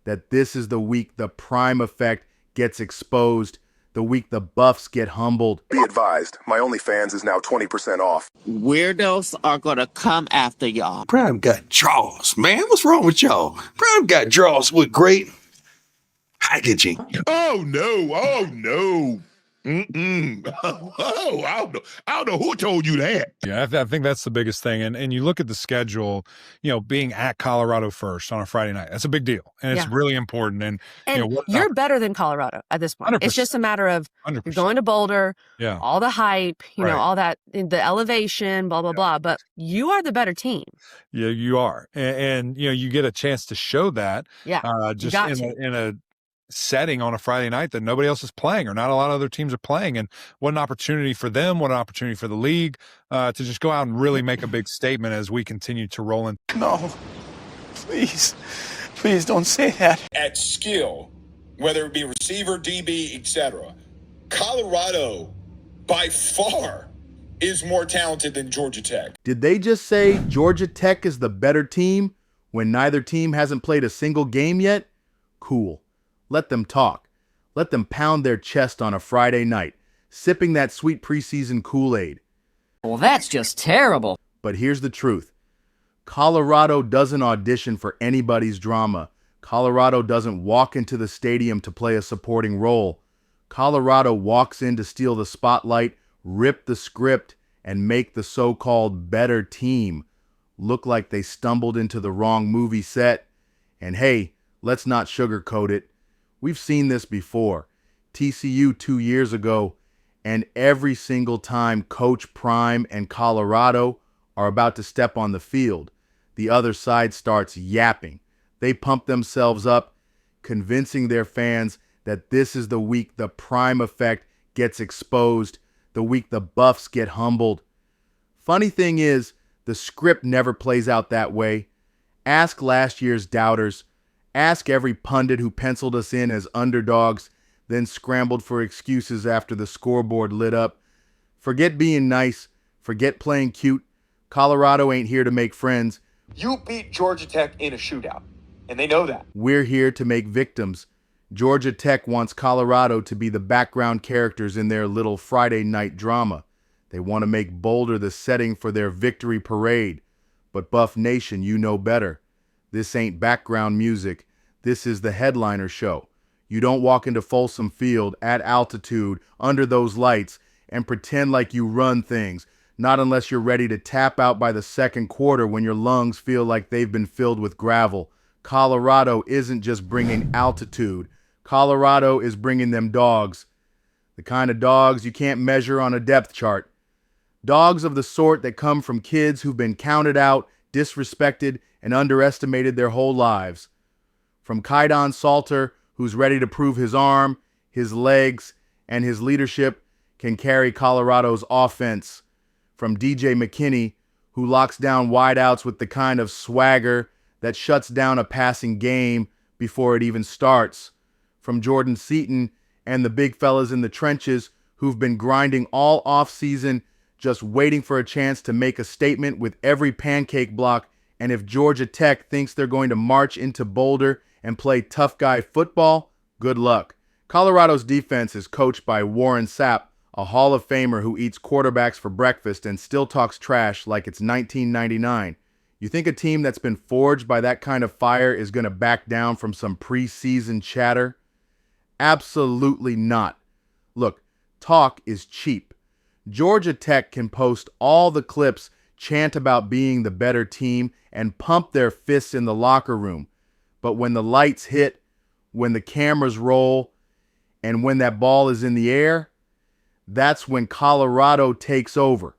that this is the week the Prime effect gets exposed, the week the Buffs get humbled. Be advised, my OnlyFans is now 20% off. Weirdos are gonna come after y'all. Prime got draws, man. What's wrong with y'all? Prime got draws with great packaging. Oh no. I don't know who told you that. Yeah, I think that's the biggest thing. And you look at the schedule, being at Colorado first on a Friday night, that's a big deal. And it's really important. And you're better than Colorado at this point. 100%. It's just a matter of 100%. you're going to Boulder, all the hype, Right. all that, the elevation, blah, blah, blah. But you are the better team. Yeah, you are. And you get a chance to show that just in a setting on a Friday night that nobody else is playing or not a lot of other teams are playing. And what an opportunity for them, what an opportunity for the league to just go out and really make a big statement as we continue to roll in. No, please don't say that. At skill, whether it be receiver, DB, etc., Colorado by far is more talented than Georgia Tech. Did they just say Georgia Tech is the better team when neither team hasn't played a single game yet? Cool. Let them talk. Let them pound their chest on a Friday night, sipping that sweet preseason Kool-Aid. Well, that's just terrible. But here's the truth. Colorado doesn't audition for anybody's drama. Colorado doesn't walk into the stadium to play a supporting role. Colorado walks in to steal the spotlight, rip the script, and make the so-called better team look like they stumbled into the wrong movie set. And hey, let's not sugarcoat it. We've seen this before. TCU 2 years ago, and every single time Coach Prime and Colorado are about to step on the field, the other side starts yapping. They pump themselves up, convincing their fans that this is the week the Prime effect gets exposed, the week the Buffs get humbled. Funny thing is, the script never plays out that way. Ask last year's doubters. Ask every pundit who penciled us in as underdogs, then scrambled for excuses after the scoreboard lit up. Forget being nice. Forget playing cute. Colorado ain't here to make friends. You beat Georgia Tech in a shootout, and they know that. We're here to make victims. Georgia Tech wants Colorado to be the background characters in their little Friday night drama. They want to make Boulder the setting for their victory parade. But Buff Nation, you know better. This ain't background music. This is the headliner show. You don't walk into Folsom Field at altitude under those lights and pretend like you run things, not unless you're ready to tap out by the second quarter when your lungs feel like they've been filled with gravel. Colorado isn't just bringing altitude. Colorado is bringing them dogs. The kind of dogs you can't measure on a depth chart. Dogs of the sort that come from kids who've been counted out, disrespected, and underestimated their whole lives. From Kaidon Salter, who's ready to prove his arm, his legs, and his leadership can carry Colorado's offense. From DJ McKinney, who locks down wideouts with the kind of swagger that shuts down a passing game before it even starts. From Jordan Seaton and the big fellas in the trenches who've been grinding all offseason, just waiting for a chance to make a statement with every pancake block. And if Georgia Tech thinks they're going to march into Boulder and play tough guy football, good luck. Colorado's defense is coached by Warren Sapp, a Hall of Famer who eats quarterbacks for breakfast and still talks trash like it's 1999. You think a team that's been forged by that kind of fire is going to back down from some preseason chatter? Absolutely not. Look, talk is cheap. Georgia Tech can post all the clips, chant about being the better team, and pump their fists in the locker room. But when the lights hit, when the cameras roll, and when that ball is in the air, that's when Colorado takes over.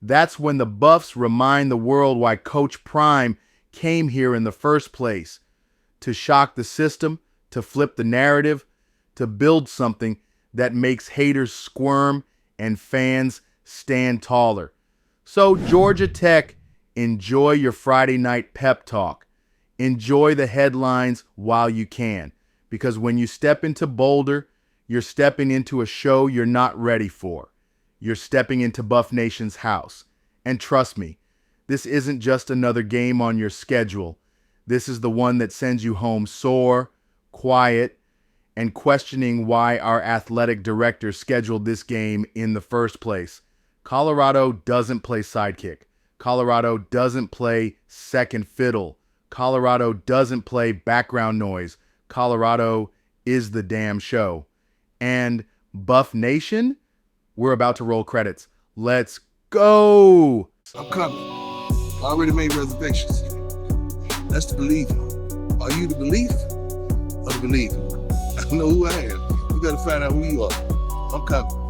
That's when the Buffs remind the world why Coach Prime came here in the first place. To shock the system, to flip the narrative, to build something that makes haters squirm and fans stand taller. So Georgia Tech, enjoy your Friday night pep talk. Enjoy the headlines while you can. Because when you step into Boulder, you're stepping into a show you're not ready for. You're stepping into Buff Nation's house. And trust me, this isn't just another game on your schedule. This is the one that sends you home sore, quiet, and questioning why our athletic director scheduled this game in the first place. Colorado doesn't play sidekick. Colorado doesn't play second fiddle. Colorado doesn't play background noise. Colorado is the damn show. And Buff Nation, we're about to roll credits. Let's go! I'm coming. I already made reservations. That's the believer. Are you the believer or the believer? I don't know who I am. You gotta find out who you are. I'm coming.